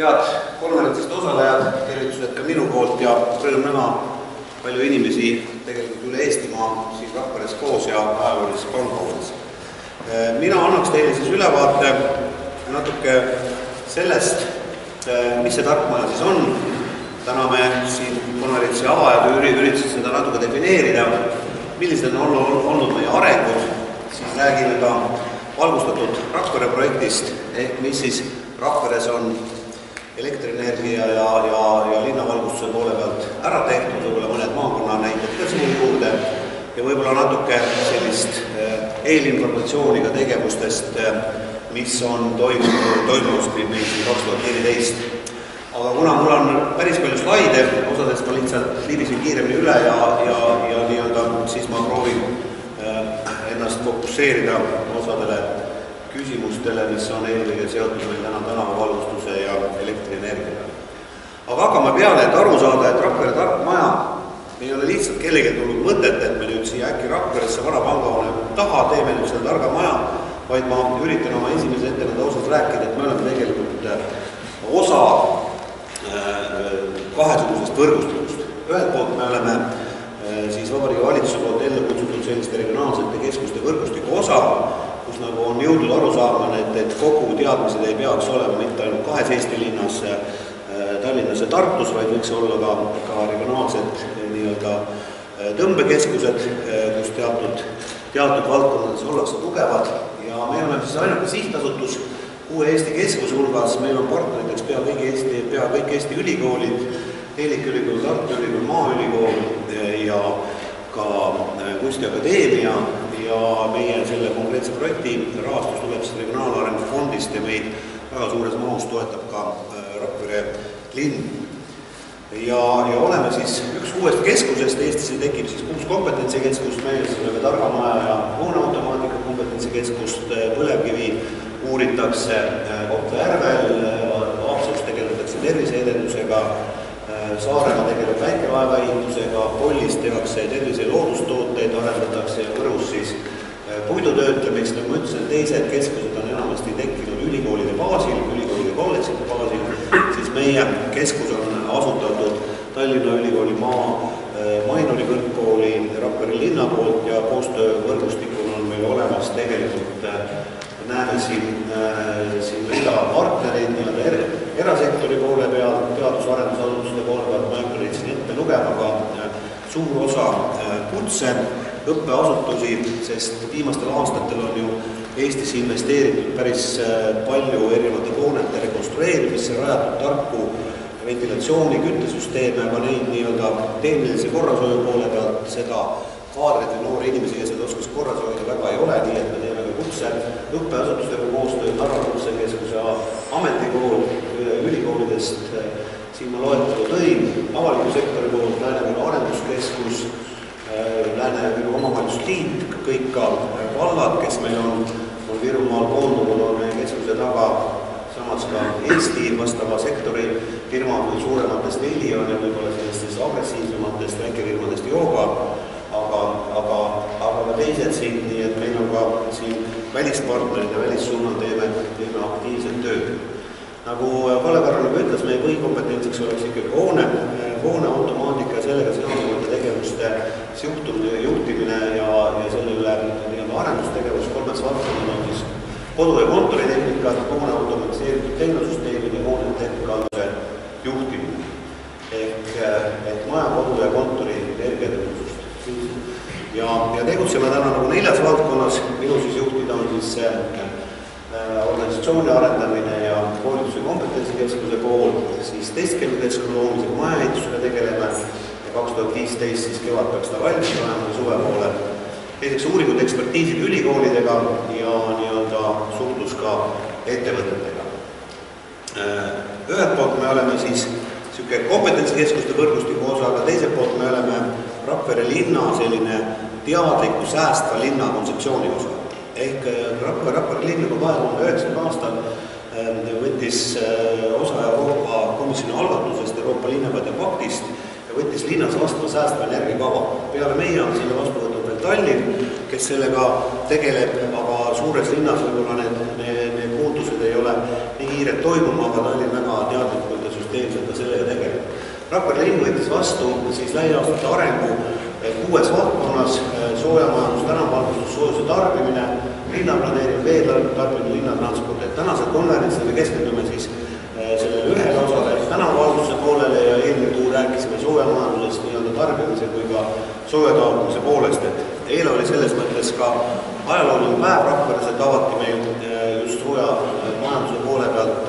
Head konverentsist osalejad, tervitused ka minu poolt ja rõõm näha palju inimesi tegelikult üle Eestimaa siin Rakveres koos ja ajaloolises Pankhoovis. Mina annaks teile siis ülevaate natuke sellest, mis see tarkmaja siis on. Täna me siin konverentsi avajad üritasid seda natuke defineerida, millised on olnud meie arengud, siis räägime ka valgustatud Rakvere projektist, ehk mis siis Rakveres on elektrienergia ja linnavalgustuse poole pealt ära tehtud, võib-olla mõned maakonna näited ka siin juurde ja võib-olla natuke sellist eelinformatsiooni ka tegevustest, mis on toimunud meil 2014. Aga kuna mul on päris palju slaide, osadest ma lihtsalt libisin kiiremini üle ja nii-öelda siis ma proovin ennast fokusseerida osadele küsimustele, mis on eelkõige seotud meil täna tänavavalgustuse ja elektrienergiaga. Aga hakkame peale, et aru saada, et Rakvere tarkmaja ei ole lihtsalt kellelgi tulnud mõtet, et me nüüd siia äkki Rakveresse vana pangahoone taha teeme nüüd selle targa maja, vaid ma üritan oma esimese ettekande osas rääkida, et me oleme tegelikult osa kahesugusest võrgustikust. Ühelt poolt me oleme siis Vabariigi Valitsuse poolt ellu kutsutud selliste regionaalsete keskuste võrgustiku osa, kus nagu on jõudnud aru saama, et kogu teadmised ei peaks olema mitte ainult kahes Eesti linnas, Tallinnas ja Tartus, vaid võiks olla ka regionaalsed nii-öelda tõmbekeskused, kus teatud valdkondades ollakse tugevad. Ja me oleme siis ainuke sihtasutus uue Eesti keskuse hulgas, meil on partneriteks pea kõik Eesti ülikoolid, Tehnikaülikool, Tartu Ülikool, Maaülikool ja ka Kunstiakadeemia ja meie selle konkreetse projekti rahastus tuleb siis Regionaalarengu fondist ja meid väga suures mahus toetab ka Rakvere linn. Ja oleme siis üks uuest keskusest, Eestis tekib siis 6 kompetentsikeskust, meil siis oleme targamaja ja hooneautomaatika kompetentsikeskust, põlevkivi uuritakse Kohtla-Järvel, Haapsalus tegeletakse terviseedendusega, Saaremaa tegeleb väikelaeva ehitusega, Pollis tehakse tervise- ja loodustooteid, arendatakse ja Võrus siis puidutöötlemist. Nagu ma ütlesin, teised keskused on enamasti tekkinud ülikoolide baasil, ülikoolide kolledžite baasil, siis meie keskus on asutatud Tallinna Ülikooli Mainori kõrgkooli Rakvere linna poolt ja koostöövõrgustikul on meil olemas tegelikult näeme siin rida partnereid erasektori poole peal, teadus-arendusasutuste poole pealt, ma ei hakka neid siin ette lugema, aga suur osa kutseõppeasutusi, sest viimastel aastatel on ju Eestis investeeritud päris palju erinevate hoonete rekonstrueerimisse, rajatud tarku ventilatsiooni, küttesüsteeme, aga neid nii-öelda tehnilise korrashoiu poole pealt seda kaadrit või noori inimesi, kes seda oskas korras hoida, väga ei ole, nii et me teeme ka kutseõppeasutustega koostööd, Narva kutsekeskus ja ametikool ülikoolidest. Siin ma loetelu tõin avaliku sektori poolt Lääne-Viru arenduskeskus, Lääne-Viru omavalitsusliit, kõik ka vallad, kes meil on Virumaal koondunud, on meie keskuse taga, samas ka Eesti vastava sektori firmad või suurematest 4 on ja võib-olla sellistest agressiivsematest väikefirmadest jooga, aga ka teised siin, nii et meil on ka siin välispartnerid ja välissuunal teeme aktiivset tööd. Nagu Kalle Karl ütles, meie põhikompetentsiks oleks ikkagi hooneautomaatika ja sellega seonduvate tegevuste juhtimine ja selle üle arendustegevus 3 valdkonnad on siis kodu- ja kontoritehnikad, hoone automatiseeritud tehnosüsteemid ja hoonetehnikaaluse juhtimine. Ehk maja, kodu- ja kontori energiatõhusust. Ja tegutseme täna nagu 4 valdkonnas, minu siis juhtida on siis organisatsiooni arendamine ja koolitus- ja kompetentsikeskuse pool, siis testkeskkonna loomisega majaehitusega tegeleme ja 2015 siis kevad peaks ta valmis olema suve poole. Teiseks uuringud ekspertiisid ülikoolidega ja nii-öelda suhtlus ka ettevõtetega. Ühelt poolt me oleme siis kompetentsikeskuste võrgustiku osa, aga teiselt poolt me oleme Rakvere linna selline teadliku säästva linna kontseptsiooni osa. Ehk Rakvere linn juba 2009. aastal võttis osa Euroopa Komisjoni algatusest, Euroopa linnapeade paktist ja võttis linnas vastu säästva energiakava. Peale meie on selle vastu võtnud veel Tallinn, kes sellega tegeleb, aga suures linnas võib-olla need muutused ei ole nii kiired toimuma, aga Tallinn väga teadlikult ja süsteemselt sellega tegeleb. Rakvere linn võttis vastu siis lähiaastate arengu 6 valdkonnas: soojamajandus, tänavavalgustus, soojuse tarbimine, linnaplaneering, veetarbimine, linnatransport. Tänasel konverentsil me keskendume siis sellele ühele osale tänavavalgustuse poolele ja eelmine kuu rääkisime soojamajandusest nii-öelda tarbimise kui ka soojataotlemise poolest. Eile oli selles mõttes ka ajalooline päev Rakveres, et avati meil just soojamajanduse poole pealt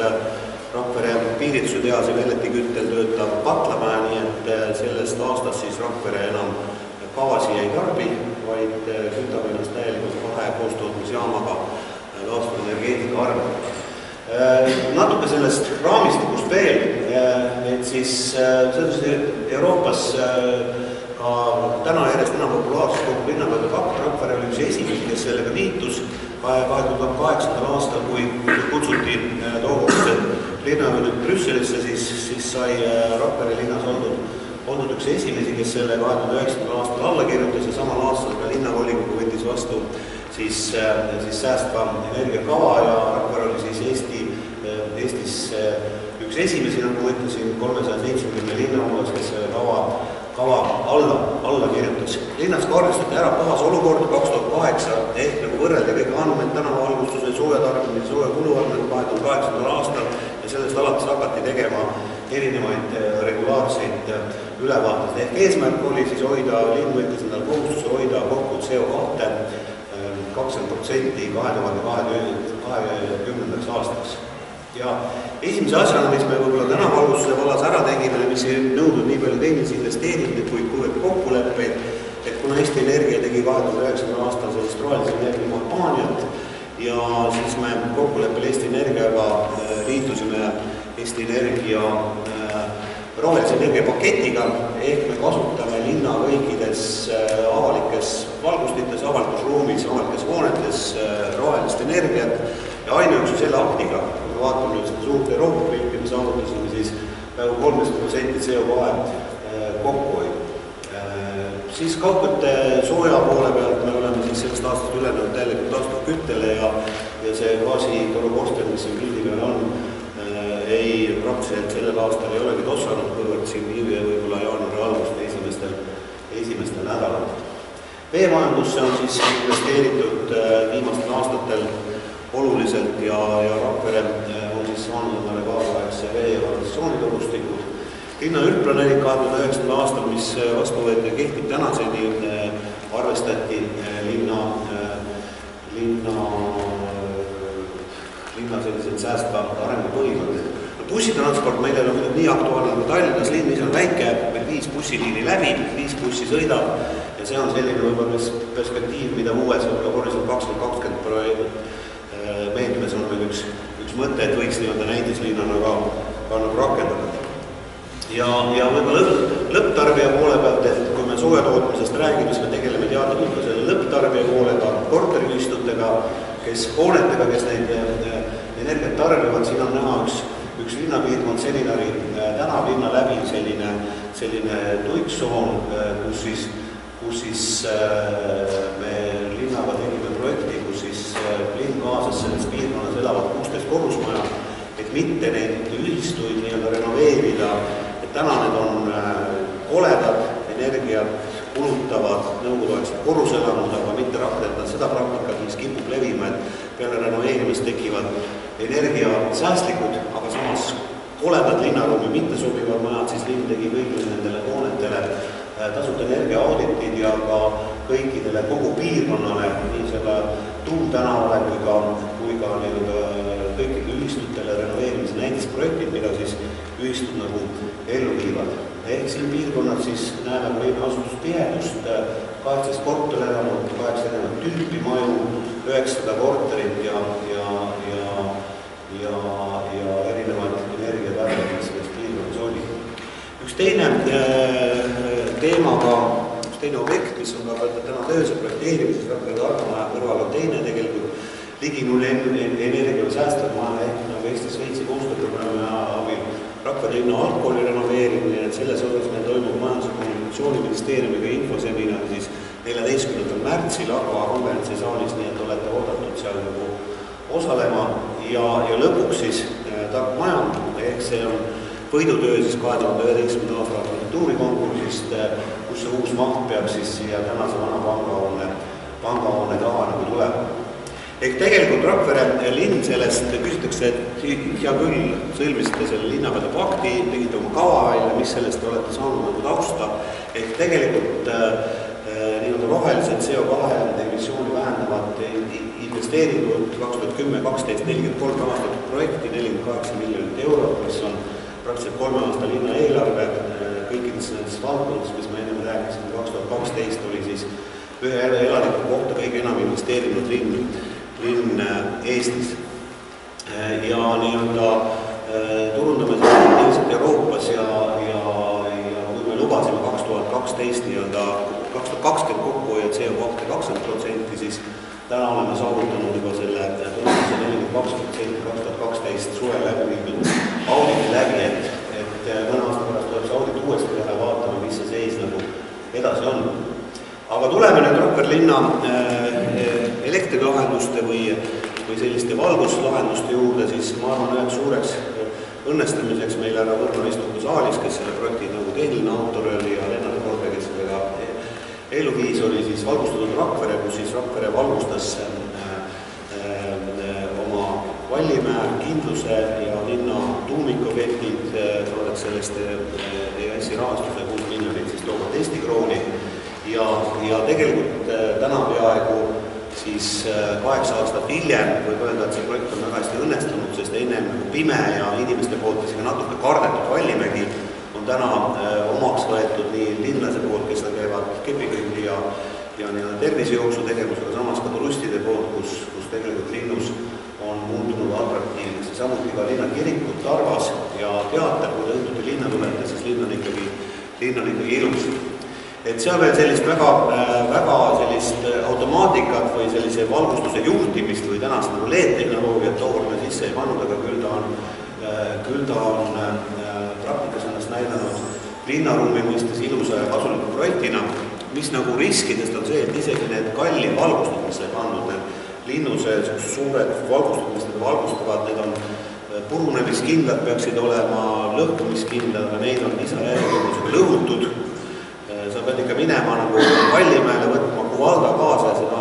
Rakvere piiritusutehase pelletiküttel töötav katlamaja, nii et sellest aastast siis Rakvere enam gaasi ei tarbi, vaid kütab ennast täielikult 2 koostootmisjaamaga taastuvenergeetika arvel. Natuke sellest raamistikust veel, et siis Euroopas ka täna järjest enam populaarsust kogu linnapeade pakt. Rakvere oli üks esimene, kes sellega liitus 2008. aastal, kui kutsuti tookordselt linnapead Brüsselisse, siis sai Rakvere linnas olnud üks esimesi, kes selle 2009. aastal alla kirjutas ja samal aastal ka linnavolikogu võttis vastu siis säästva energiakava ja Rakvere oli siis Eestis üks esimesi, nagu ütlesin, 370 linnaomas, kes selle kava alla kirjutas. Linnas kaardistati ära puhas olukord 2008 ehk nagu võrreldi kõik andmed tänavavalgustuse, soojatarbimise, sooja kuluandmed 2008. aastal ja sellest alates hakati tegema erinevaid regulaarseid ülevaateid. Ehk eesmärk oli siis hoida, linn võttis endale kohustuse hoida kokku CO2 20% 2020. aastaks. Ja esimese asjana, mis me võib-olla tänavalgustuse vallas ära tegime, mis ei nõudnud nii palju tehnilisi investeeringuid kui kokkuleppeid, et kuna Eesti Energia tegi 2009. aastal sellist rohelise energia kampaaniat ja siis me kokkuleppel Eesti Energiaga liitusime Eesti Energia rohelise energia paketiga, ehk me kasutame linna kõikides avalikes valgustites, avalikus ruumis, avalikes hoonetes rohelist energiat ja ainuüksi selle aktiga, kui me vaatame nüüd seda suurt Euroopa pilti, me saavutasime siis peaaegu 13% CO2 kokkuhoidu. Siis kaugkütte sooja poole pealt me oleme siis sellest aastast ülejäänud täielikult taastuvküttele ja see gaasitoru korstel, mis siin pildi peal on, ei praktiliselt sellel aastal ei olegi tossanud, kõrvalt siin võib-olla jaanuari algust esimestel nädalatel. Veemajandusse on siis investeeritud viimastel aastatel oluliselt ja Rakvere on siis saanud endale kaasaegse vee- ja kanalisatsioonitorustikud. Linna üldplaneering 2009. aastal, mis vastu võeti ja kehtib tänaseni, arvestati linna sellised säästva arengu põhimõtted. Bussitransport meil on nii aktuaalne, kui Tallinnas linn ise on väike, meil 5 bussiliini läbib, 5 bussi sõidab ja see on selline võib-olla perspektiiv, mida uues Horisont 2020 meetmes on meil üks mõte, et võiks nii-öelda näidislinnana ka rakendada. Ja võib-olla lõpptarbija poole pealt, et kui me soojatootmisest räägime, siis me tegeleme teadlikult ka selle lõpptarbija poolega, korteriühistutega, kes hoonetega, kes neid energiat tarbivad, siin on näha üks linnapiirkond Seminari tänav linna läbi selline tuiksoon, kus siis me linnaga tegime projekti, kus siis linn kaasas selles piirkonnas elavad 16 korrusmaja, et mitte neid ühistuid nii-öelda renoveerida, et täna need on koledad, energiat kulutavad nõukogudeaegsed korruselamud, aga mitte rakendada seda praktikat, mis kipub levima, et peale renoveerimist tekivad energiasäästlikud, aga samas koledad linnaruumi mitte sobivad majad, siis linn tegi kõigile nendele hoonetele tasuta energiaauditid ja ka kõikidele kogu piirkonnale, nii selle Tuumtänavale kui ka kõikide ühistutele renoveerimise näidisprojektid, mida siis ühistud nagu ellu viivad. Ehk siin piirkonnad siis näeme ka linna asustustihedust, 18 korterelamut, 8 erinevat tüüpi maju, 900 korterit ja erinevad energiatarved, mis selles piirkonnas oli. Üks teine teemaga, üks teine objekt, mis on ka täna töös ja projekteerimises Rakvere Arvamaja kõrval on teine tegelikult ligi null energiale säästvad maja ehk nagu Eestis Šveitsi koostööprogrammi abil Rakvere linna algkooli renoveerimine, et selles osas meil toimub Majandus- ja Kommunikatsiooniministeeriumiga infoseminar siis 14. märtsil Arva konverentsisaalis, nii et olete oodatud seal osalema ja lõpuks siis tark maja, ehk see on võidutöö siis 2011. aasta arhitektuurikonkursist, kus see uus maht peab siis siia tänase vana pangahoone taha nagu tulema. Ehk tegelikult Rakvere linn sellest küsitakse, et hea küll, sõlmisite selle linnapeade pakti, tegite oma kava välja, mis sellest olete saanud nagu tausta. Ehk tegelikult nii-öelda rohelised CO2 emissiooni vähendavad investeeringud 2010-2012 43 rahastatud projekti 48 miljonit eurot, mis on praktiliselt 3 aasta linna eelarve kõikides nendes valdkondades, mis me enne rääkisime. 2012 oli siis ühe elaniku kohta kõige enam investeerinud linn Eestis. Ja nii-öelda turundame seda Euroopas ja kui me lubasime 2012 nii-öelda 2020 kokku ja CO2 20%, siis täna oleme saavutanud juba selle 42% 2012 suve läbi viinud auditi läbi, et mõne aasta pärast tuleb see audit uuesti teha ja vaatame, mis see seis nagu edasi on. Aga tuleme nüüd Rakvere linna elektrilahenduste või selliste valguslahenduste juurde, siis ma arvan, üheks suureks õnnestamiseks meil härra Võrno istub saalis, kes selle projekti nagu tehniline autor oli ja Lennart Korbe, kes sellega ellu viis, oli siis valgustatud Rakvere, kus siis Rakvere valgustas oma Vallimäe, Kindluse ja linna tuumikobjektid, saadaks sellest EAS-i rahastuse 6 miljonit siis tookord Eesti krooni. Ja tegelikult täna peaaegu siis 8 aastat hiljem võib öelda, et see projekt on väga hästi õnnestunud, sest ennem pime ja inimeste poolt isegi natuke kardetud Vallimägi on täna omaks võetud nii linlase poolt, kes käivad kepikõndi ja tervisejooksu tegevusega, samas ka turistide poolt, kus tegelikult linnus on muutunud atraktiivseks. Samuti ka linna kirikud, Tarvas ja teater, kui te õhtuti linna tulete, siis linn on ikkagi ilus. Et seal veel sellist väga sellist automaatikat või sellise valgustuse juhtimist või tänast nagu LED-tehnoloogiat tookord me sisse ei pannud, aga küll ta on praktikas ennast näidanud linnaruumi mõistes ilusa ja kasuliku projektina, mis nagu riskidest on see, et isegi need kalli valgustud, mis sai pandud, need linnuse suured valgustud, mis need valgustavad, need on purunemiskindlad, peaksid olema lõhkumiskindlad, aga neid on lisajärjekordusega lõhutud. Sa pead ikka minema nagu Vallimäele võtma kuvalda kaasa ja seda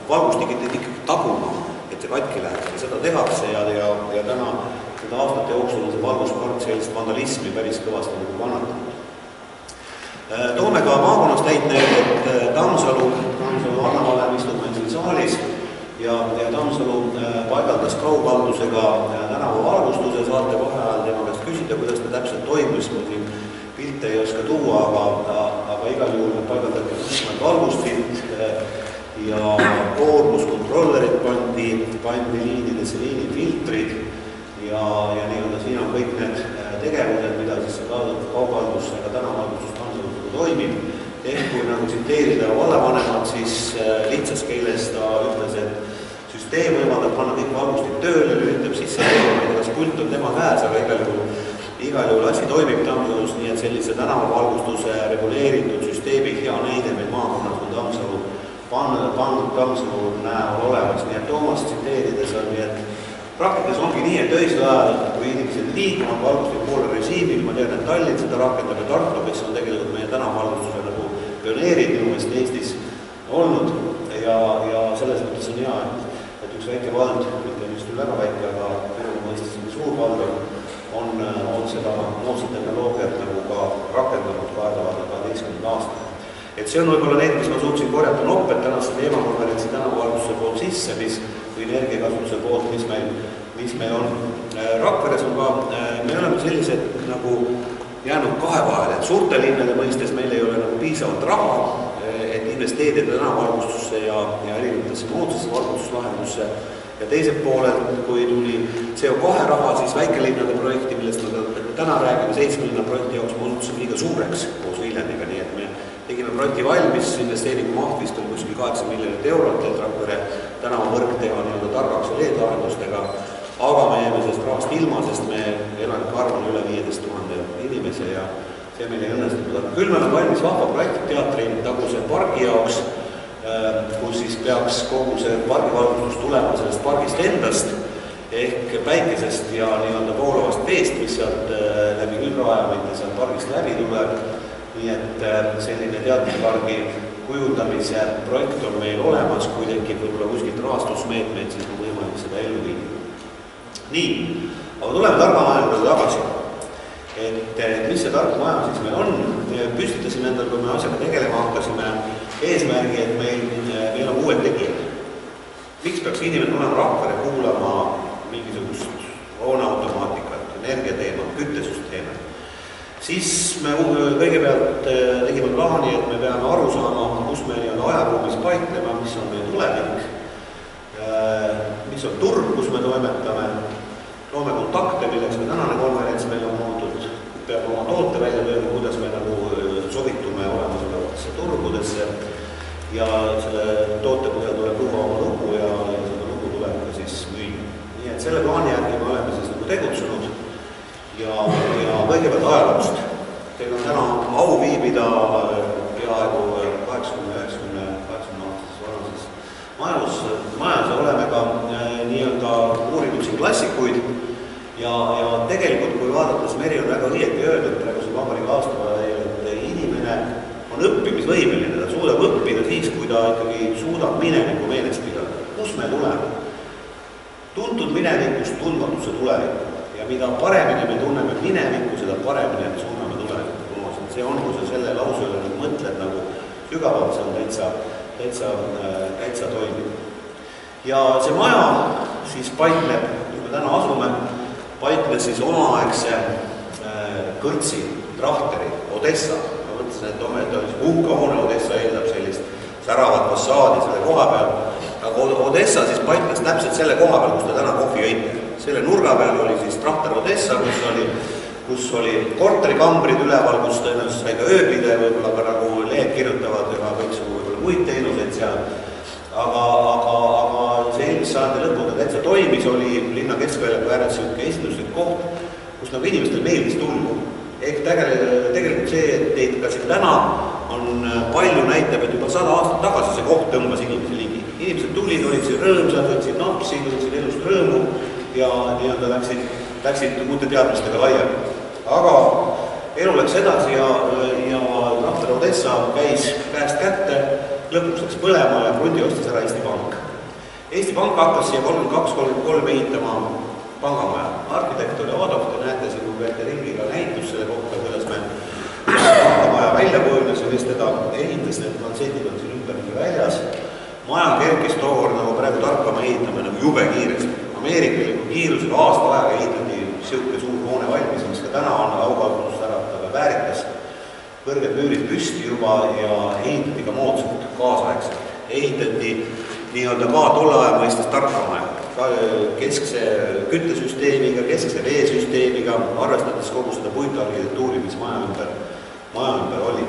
valgustikit ikkagi taguma, et see katki läheks. Ja seda tehakse ja täna seda aastate jooksul on see valguspark sellist vandalismi päris kõvasti nagu kannatanud. Toome ka maakonnast näiteid, et Tammsalu Anna-Valem istub meil siin saalis ja Tammsalu paigaldas kaugvaldusega tänava valgustuse, saate vaheajal tema käest küsida, kuidas ta täpselt toimus. Pilte ei oska tuua, aga igal juhul paigaldati valgustit ja koormuskontrollerid pandi liinidesse liinifiltrid ja nii-öelda siin on kõik need tegevused, mida siis kaugvaldus ega tänavalgustus Tammsalu toimib. Ehk kui nagu tsiteerida vallavanemat, siis lihtsas keeles ta ütles, et süsteem võimaldab panna kõik valgustit tööle, lülitab sisse teema, kas pult on tema käes, aga igal juhul asi toimib Tammsalus, nii et sellise tänavavalgustuse reguleeritud süsteemi hea näide meil maakonnas on Tammsalu pandud Tammsalu näol olemas. Nii et Toomas tsiteerides on nii, et praktikas ongi nii, et öisel ajal, kui inimesed liikuvad valgustik poole režiimil, ma tean, et Tallinn seda rakendab ja Tartu, kes on tegelikult meie tänavavalgustuse nagu pioneerid minu meelest Eestis olnud ja selles mõttes on hea, et üks väike vald, mitte just väga väike, aga minu mõistes suur vald on seda noodset tehnoloogiat nagu ka rakendanud 2012. aastal. Et see on võib-olla need, mis ma suutsin korjata nopped tänase teemakonverentsi tänavavalgustuse poolt sisse, või energiakasutuse poolt, mis meil on. Rakveres on ka, me oleme sellised nagu jäänud kahe vahele, et suurte linnade mõistes meil ei ole nagu piisavalt raha, et investeerida tänavavalgustusse ja erinevatesse moodsasse valgustuslahendusse. Ja teiselt poolelt, kui tuli CO2 raha, siis väikelinnade projekti, millest me täna räägime, 7 linna projekti jaoks me osutusime liiga suureks koos Viljandiga, nii et me tegime projekti valmis, investeeringu maht vist on kuskil 8 miljonit eurot, et Rakvere tänavavõrk teha nii-öelda targaks ja LED-lahendustega, aga me jääme sellest rahast ilma, sest me elanike arv on üle 15 000 inimese ja see meil ei õnnestunud. Küll meil on valmis vahva projekt teatri taguse pargi jaoks, kus siis peaks kogu see pargivalgustus tulema sellest pargist endast ehk päikesest ja nii-öelda vooluvast veest, mis sealt läbi külgrajamite sealt pargist läbi tuleb. Nii et selline teadmispargi kujundamise projekt on meil olemas, kui tekib võib-olla kuskilt rahastusmeetmeid, siis on võimalik seda ellu viia. Nii, aga tuleme targa maja juurde tagasi. Et mis see tark maja siis meil on? Püstitasime endal, kui me asjaga tegelema hakkasime, eesmärgi, et meil on uued tegijad. Miks peaks inimene olema Rakvere kuulama mingisugust hooneautomaatikat, energiateemat, küttesüsteeme? Siis me kõigepealt tegime plaani, et me peame aru saama, kus me ajaruumis paitlema, mis on meie tulevik, mis on turg, kus me toimetame, loome kontakte, milleks me tänane konverents meil on muutud, peame oma toote välja tööma, kuidas me sobitume olemasolevatesse turgudesse ja selle toote põhjal tuleb luua oma lugu ja seda lugu tuleb ka siis müüa. Nii et selle plaani järgi me oleme siis tegutsenud ja kõigepealt ajaloost. Teil on täna au viibida peaaegu 80-90 aastases vanases majas oleme ka nii-öelda uurinud siin klassikuid ja tegelikult, kui vaadates, Meri on väga õieti öeldud praeguse vabariigi aastapäeval, et inimene on õppimisvõimeline, ta suudab õppida siis, kui ta ikkagi suudab minevikku meeles pidada. Kus me tuleme? Tuntud minevikust tundmatuse tulevikku. Ja mida paremini me tunneme minevikku, seda paremini me suuname tulevikku. See on, kui sa selle lause üle mõtled nagu sügavalt, see on täitsa toimib. Ja see maja siis paikneb, kus me täna asume, paiknes siis omaaegse kõrtsi, trahteri, Odessa. Ma mõtlesin, et oli uhke hoone, Odessa eeldab sellist säravat fassaadi selle koha peal. Aga Odessa siis paiknes täpselt selle koha peal, kus ta täna kohvi jõite. Selle nurga peal oli siis trahter Odessa, kus oli korterikambrid üleval, kus tõenäoliselt sai ka ööbida, võib-olla ka nagu lehed kirjutavad ja võiks võib-olla muid teenuseid seal. Aga see eelmise sajandi lõpul täitsa toimis, oli linna keskväljaku ääres selline esinduslik koht, kus nagu inimestel meeldis tulla. Ehk tegelikult see, et teid ka siin täna on palju näitab, et juba 100 aastat tagasi see koht tõmbas inimesi ligi. Inimesed tulid, olid siin rõõmsad, võtsid napsi, võtsid elust rõõmu ja nii-öelda läksid muute teadmistega laiali. Aga elu läks edasi ja trahter Odessa käis käest kätte, lõpuks läks põlema ja krundi ostis ära Eesti Pank. Eesti Pank hakkas siia 32-33 ehitama pangamaja. Arhitekt oli Adolf, te näete siin käite ringiga näitus selle kohta, kuidas me pangamaja välja kujunes ja mis teda ehitas, need lantseetid on siin ümbergi väljas. Maja kerkis tookord, nagu praegu tarkama ehitame, nagu jube kiiresti. Ameerikaliku kiirusega aasta ajaga ehitati siuke suur hoone valmis, mis ka täna on aukasutus äratava väärikas. Kõrged müürid püsti juba ja ehitati ka moodsalt, kaasaegselt. Ehitati nii-öelda ka tolle aja mõistes tarkamaja. Keskse küttesüsteemiga, keskse veesüsteemiga, arvestades kogu seda puitarhitektuuri, mis maja ümber oli.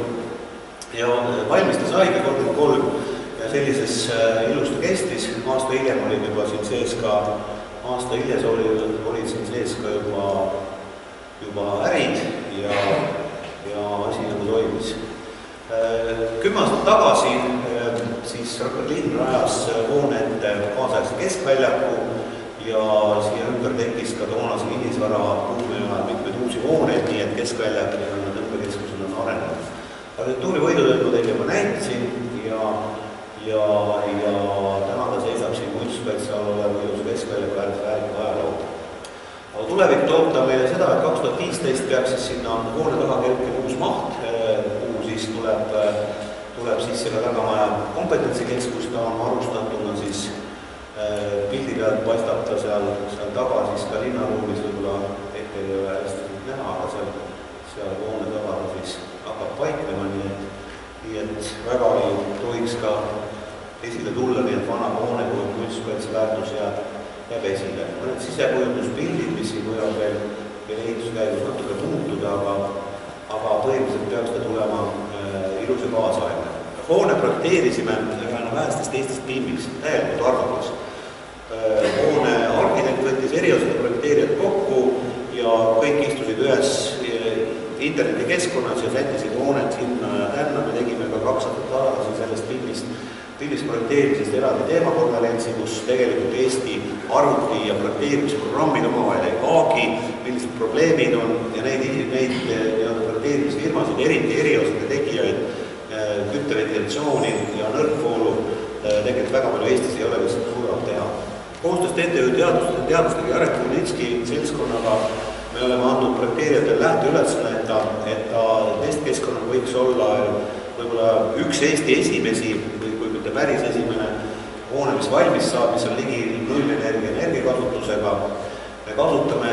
Ja valmis ta saigi 33 ja sellises ilus ta kestis. Aasta hiljem olid juba siin sees ka, olid siin sees ka juba ärid ja asi nagu toimis. 10 aastat tagasi siis linn rajas hoone ette kaasaegse keskväljaku ja siia ümber tekkis ka toonase kinnisvara kuumega mitmeid uusi hooneid, nii et keskväljak ja tõmbekeskusel on arenenud. Arhitektuuri võidutööd ma teile juba näitasin ja täna ta seisab siin muinsuskaitse all oleva ilus keskväljaku ääres väärika ajaloo. Aga tulevik toob ta meile seda, et 2015 peaks siis sinna hoone taha kerkima uus maht, kuhu siis tuleb sisse ka tagamaja kompetentsikeskus, ta on varustatuna siis pildi pealt paistab ta seal taga siis ka linnaruumis võib-olla ette ei ole hästi näha, aga seal hoone taga siis hakkab paiknema, nii et väga ei tohiks ka esile tulla, nii et vana hoone kui muinsuskaitseväärtus jääb esile. Mõned sisekujunduspildid, mis siin võivad veel ehituskäigus natuke muutuda, aga põhimõtteliselt peaks ta tulema ilus ja kaasaegne. Hoone projekteerisime ühena vähestest Eestist tiimiks, täielikult arvamus. Hoone arhitekt võttis eriosade projekteerijad kokku ja kõik istusid ühes internetikeskkonnas ja sättisid hoonet sinna ja tänna. Me tegime ka 2 aastat tagasi sellest filmist pilvisprojekteerimisest eraldi teemakonverentsi, kus tegelikult Eesti arvuti- ja projekteerimisprogrammid omavahel ei haagi, millised probleemid on ja neid projekteerimisfirmasid, eriti eriosade tegijaid, kütteventilatsiooni ja nõrkvoolu tegelikult väga palju Eestis ei ole, kes suudavad teha. Koostöös TTÜ teadustega ja Jarek Kurnitski seltskonnaga me oleme andnud projekteerijatele lähteülesanne, et testkeskkonnal võiks olla võib-olla üks Eesti esimesi või kui mitte päris esimene hoone, mis valmis saab, mis on ligi energiakasutusega. Me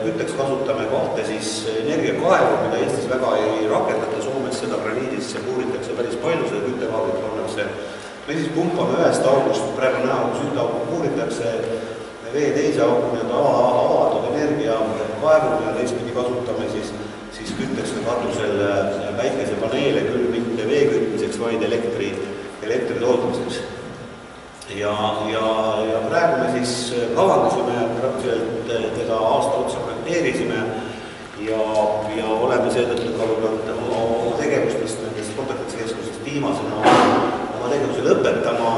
kütteks kasutame kahte energiakaevu, mida Eestis väga ei rakendata, Soomes seda graniidisse puuritakse päris palju, seda küttekaablit pannakse. Me pumpame ühest august, praegu näha, kus ühte augu puuritakse, vee teise augu avatud energiakaevu ja teistpidi kasutame siis kütteks katusel päikesepaneele, küll mitte vee kütmiseks, vaid elektri tootmiseks. Ja praegu me kavandasime, teda aasta otsa projekteerisime ja oleme seetõttu oma tegevust, mis nendest kompetentsikeskusest viimasena oma tegevuse lõpetama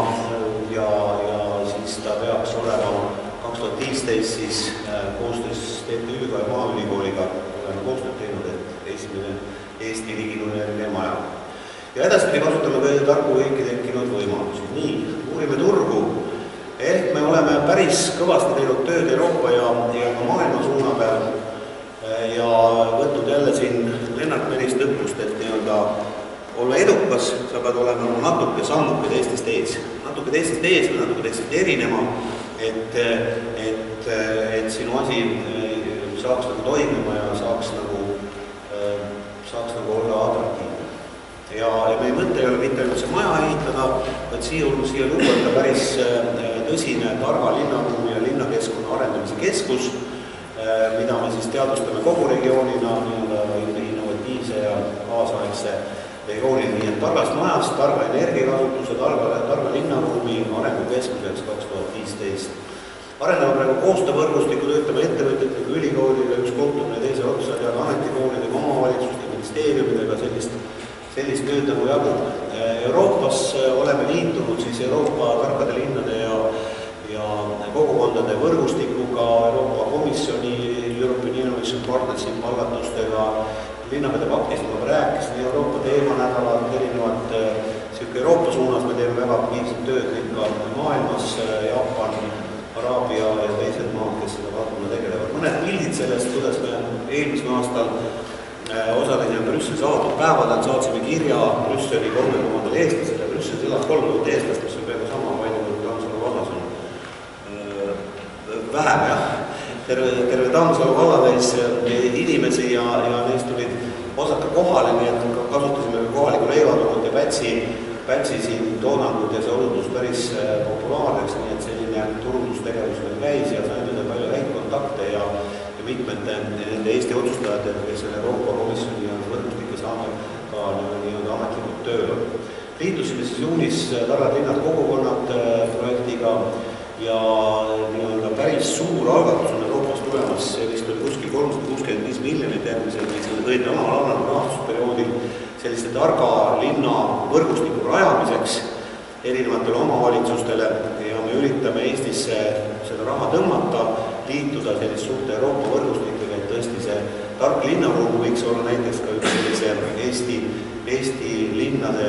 ja siis ta peaks olema 2015 siis koostöös TTÜ-ga ja Maaülikooliga oleme koostööd teinud, et esimene Eesti riiginunenergia maja. Ja edaspidi kasutame ka targu kõiki tekkinud võimalusi. Nii, uurime turgu. Ehk me oleme päris kõvasti teinud tööd Euroopa ja maailma suuna peal ja võtnud jälle siin Lennart Merist õppust, et olla edukas, sa pead olema natuke sammuke teistest ees. Natuke teistest ees või natuke teistest erinema, et sinu asi saaks toimima ja saaks olla atraktiivne. Ja meie mõte ei ole mitte ainult see maja ehitada, vaid siia luua päris tõsine targa linnaruumi ja linnakeskkonna arendamise keskus, mida me teadvustame kogu regioonina innovatiivse ja kaasaegse regioonina. Nii et targast majast, targa energiakasutuse, targa linnaruumi arengukeskuseks 2015. Arendame praegu koostöövõrgustikku, töötame ettevõtjatega, ülikoolidega, üks kohtumine teise otsa ja ametikoolidega, omavalitsuste, ministeeriumidega, sellist tööd nagu jagub. Euroopas oleme liitunud Euroopa tarkade linnade ja kogukondade võrgustikuga, Euroopa Komisjoni, European Innovation Partnership algatustega, linnapede paktist ma rääkisin, Euroopa teemanädalad, erinevad Euroopa suunas me teeme väga aktiivset tööd ka maailmas, Jaapan, Araabia ja teised maad, kes seda valdkonna tegelevad. Mõned pildid sellest, kuidas me eelmisel aastal osalesime Brüsselis avatud päevadel, saatsime kirja Brüsseli 3000 eestlasele. Brüsselis elas 3000 eestlast, mis on peaaegu sama palju, kui Tammsalu vallas on. Vähem, jah. Terve Tammsalu vallatäis inimesi ja neist tulid osad ka kohale, nii et kasutasime kohaliku leivaturult ja Pätsi siin toonangut ja see osutus päris populaarseks, nii et selline turundustegevus meil käis ja saime palju häid kontakte ja mitmete nende Eesti otsustajatega, kes selle Euroopa Komisjoni ja võrgustike saame ka ametlikult tööle. Liitusime juunis Targad linnad kogukonnad projektiga ja päris suur algatus on Euroopas tulemas, vist oli kuskil 365 miljonit järgmisel õieti omal rahastusperioodil selliste targa linna võrgustiku rajamiseks erinevatele omavalitsustele ja me üritame Eestisse seda raha tõmmata, liituda sellist suurte Euroopa võrgustikega, et tõesti see tark linnaruum võiks olla näiteks ka üks sellise Eesti linnade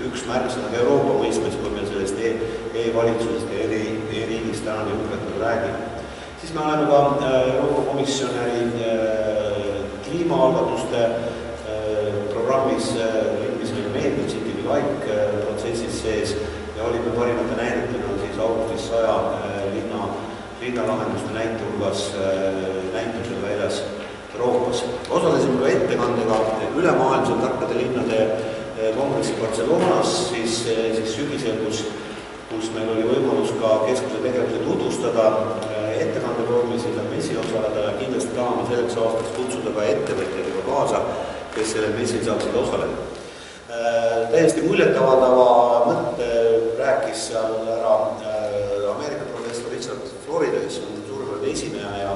üks märksõna Euroopa mõistmes, kui me sellest e-valitsusest ja e-riigist täna niimoodi räägime. Siis me oleme ka Euroopa Komisjonäri kliimaalgatuste programmis, mis meil meeldib, City We Like protsessis sees ja olime parimate näidetena augustis 100 linnalahenduste näitehulgas näitusel väljas Euroopas. Osalesime ka ettekandega ülemaailmse tarkade linnade kongressi Barcelonas siis sügisel, kus meil oli võimalus ka keskuse tegevuse tutvustada ettekande vormis ja messil osaleda ja kindlasti tahame selleks aastaks kutsuda ka ettevõtjatega kaasa, kes sellel messil saaksid osaleda. Täiesti muljetavaldava mõtte rääkis seal ära Ameerika professor Richard Florida, kes on suurepärane esineja ja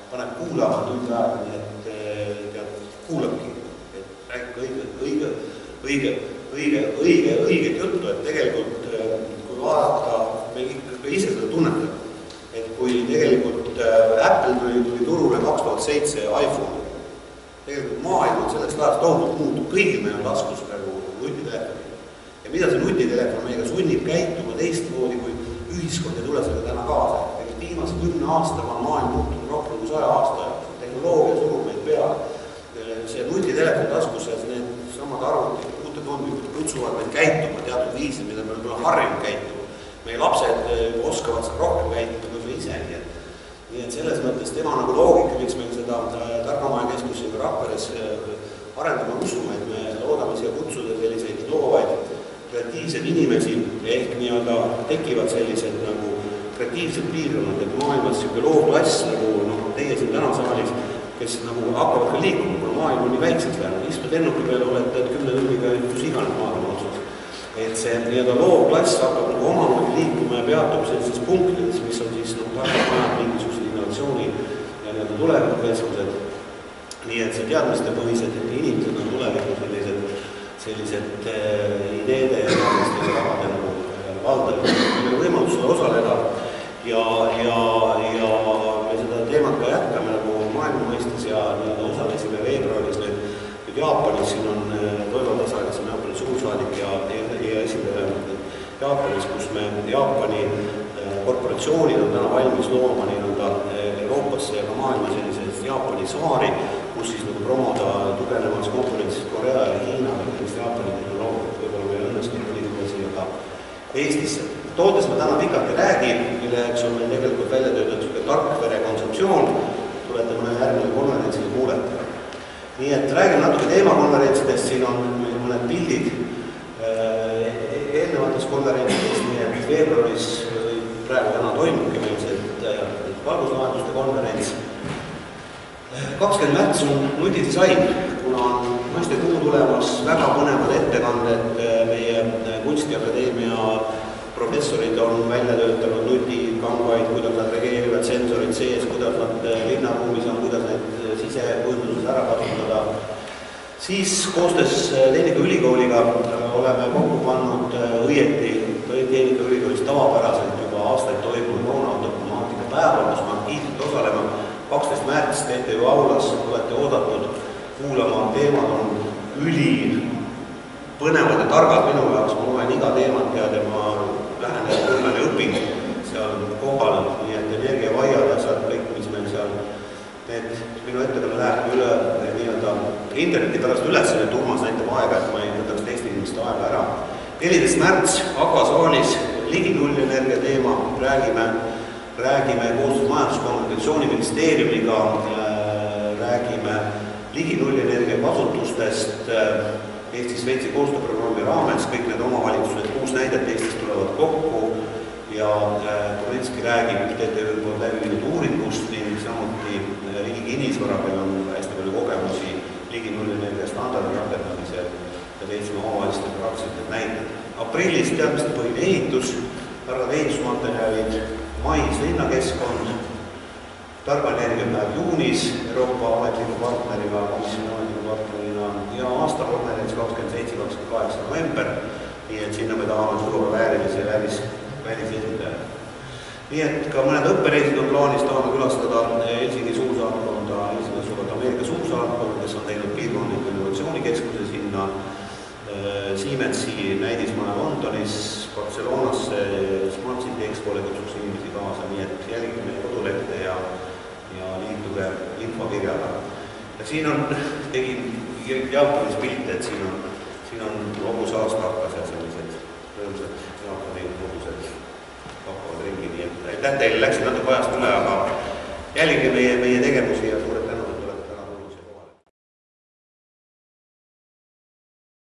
paneb kuulama tund aega, nii et kuulabki, et rääkige õiget juttu, et tegelikult kui vaadata, me ikka ise seda tunnetame, et kui tegelikult Apple tuli turule 2007 iPhone, tegelikult maailm on selleks ajast tohutult muutub, kõigil meil on taskus praegu nutitelefoni. Ja mida see nutitelefon meiega sunnib käituma teistmoodi, kui ühiskond ei tule selle täna kaasa. Viimase 10 aastaga on maailm muutunud rohkem kui 100 aasta ja tehnoloogia surub meid peale. See nutitelefon taskus, need samad arvutid, uute kombikud kutsuvad meid käituma teatud viisil, mida me oleme harjunud käituma. Meie lapsed oskavad seal rohkem käituma kui me ise. Nii et selles mõttes tema nagu loogika, miks meil seda Targamaja keskus siin Rakveres arendama usume, et me loodame siia kutsuda selliseid loovaid kreatiivseid inimesi ehk nii-öelda tekivad sellised nagu kreatiivsed piirkonnad, et maailmas siuke loovklass nagu teie siin täna saalis, kes nagu hakkavad ka liikuma, kuna maailm on nii väikseks läinud. Istud lennuki peale, olete 10 tunniga kus iganes maailma otsas. Et see nii-öelda loovklass hakkab nagu omamoodi liikuma ja peatub sellises punktides, mis on siis targamaja mingisugused innovatsiooni ja nii-öelda tulevikukeskused. Nii et see teadmiste põhised, et inimesed on tuleviku sellised ideede ja teadmiste rahade nagu valdavad. Meil on võimalus seda osaleda ja me seda teemat ka jätkame nagu maailma mõistes ja osalesime veebruaris nüüd Jaapanis, siin on Toivo Tasa, kes on Jaapani suursaadik ja esindaja Jaapanis, kus me Jaapani korporatsioonid on täna valmis looma Euroopasse ja ka maailma sellises Jaapani saari, kus siis nagu promoda tugenemas konkurentsis Korea ja Hiina ja Jaapani tehnoloogiat, võib-olla meil õnnestub mõnida siia ka Eestisse. Toodes ma täna pikalt ei räägi, milleks on meil tegelikult välja töötatud tarkvere kontseptsioon, tulete mõne järgmine konverentsile kuuleta. Nii et räägime natuke teemakonverentsidest, siin on meil mõned pildid eelnevatest konverentsidest, nii et veebruaris praegu täna toimubki meil see valguslahenduste konverents. 20 märts on nutidisain, kuna on mõiste kuu tulemas väga põnevad ettekanded, meie Kunstiakadeemia professorid on välja töötanud nutikambaid, kuidas nad reageerivad sensorid sees, kuidas nad linnaruumis on, kuidas neid sisepõõduses ära kasutada. Siis koostöös Tehnikaülikooliga oleme kokku pannud õieti Tehnikaülikoolis tavapäraselt juba aastaid toimunud moonaautomaatika päeva, kus ma aktiivselt osalema. 12 märts TTÜ aulas olete oodatud kuulama, teemad on ülipõnevad ja targad minu jaoks, ma loen iga teemat ja ma lähen ja õpin seal kohal, nii et energiavaiad ja seal kõik, mis meil seal, need minu ettekanne läheb üle nii-öelda interneti pärast üles, et Urmas näitab aega, et ma ei võtaks teiste inimeste aega ära. 14 märts Aga saalis ligi nullenergia teema, räägime koostöös Majandus-Kommunikatsiooniministeeriumiga, räägime ligi nullenergia kasutustest Eesti-Šveitsi koostööprogrammi raames, kõik need omavalitsused, 6 näidet Eestist tulevad kokku ja Tulenski räägib TTÜ poolt läbiviidud uuringust ning samuti Riigi Kinnisvara, meil on hästi palju kogemusi ligi nullenergia standardi rakendamisel ja teisime omavalitsuste praktiliselt näited. Aprillis teadmiste põhine ehitus, targad ehitusmaterjalid, mais linnakeskkond, targa energiapäev juunis Euroopa ametliku partneriga, komisjoni ametliku partnerina ja aastakonverents 27-28 november, nii et sinna me tahame tuua väärilisi välisesindajaid. Nii et ka mõned õppereisid on plaanis, tahame külastada Helsingi suursaatkonda, Ameerika suursaatkonda, kes on teinud piirkondliku innovatsioonikeskuse sinna, Siemensi näidismaja Londonis, Barcelonasse, Smart City Expole kutsuks inimesi kaasa, nii et jälgige meie kodulehte ja liituge infokirjaga. Ja siin on, tegin Jaapanis pilte, et siin on logus aastakas ja sellised rõõmsad Jaapani logused hakkavad ringi, nii et aitäh teile, läksin natuke ajast üle, aga jälgige meie tegevusi ja suure